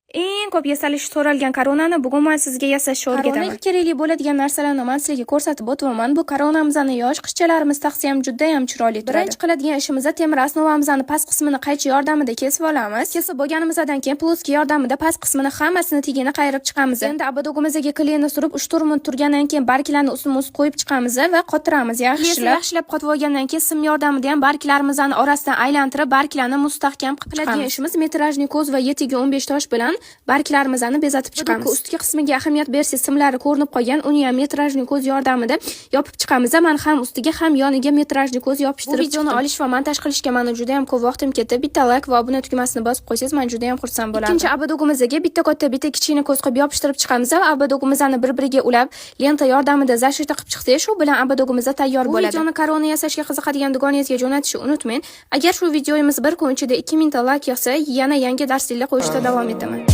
Eng ko'p yasalishi so'ralgan koronani bugun men sizga yasashni o'rgataman. Koronaga kerakli bo'ladigan narsalarni men sizga ko'rsatib o'taman. Bu koronamizni yosh qizchalarimiz taqsa ham juda ham chiroyli turadi. Birinchi qiladigan ishimiz temir osnovamizni past qismini qaychi yordamida kesib olamiz. Kesib bo'lganimizdan keyin ploski yordamida past qismini hammasini tagini qayirib chiqamiz. Endi abadogimizga kleyni surib 3-4 minut turgandan keyin barglarni ustma-ust qo'yib chiqamiz va qotiramiz. Yaxshilab qotib olgandan keyin sim yordamida ham barglarimizni orasidan aylantirib barglarni mustahkam qilib qiladigan ishimiz metrajli ko'z va yetiga 15 tosh bilan barglarimizni bezatib chiqamiz. Ustki qismiga ahamiyat bersangiz simlari ko'rinib qolgan, uni ham metrajli ko'z yordamida yopib chiqamiz. Men ham ustiga ham yoniga metrajli ko'z yopishtirib videoni olish va montaj qilishga meni juda ham ko'p vaqtim ketdi. Bitta like va obuna tugmasini bosib qo'ysangiz men juda ham xursand bo'laman. Ikkinchi abadogimizga bitta katta, bitta kichkina ko'z qilib yopishtirib chiqamiz va abadogimizni bir-biriga ulab lenta yordamida zashita qilib chiqsangiz, shu bilan abadogimiz tayyor bo'ladi. Bu videoni korona yasashga qiziqadigan do'goningizga jo'natishni unutmang. Agar shu videomiz bir kun ichida 2000 ta like yig'sa, yana yangi darsliklar qo'yishda davom etaman.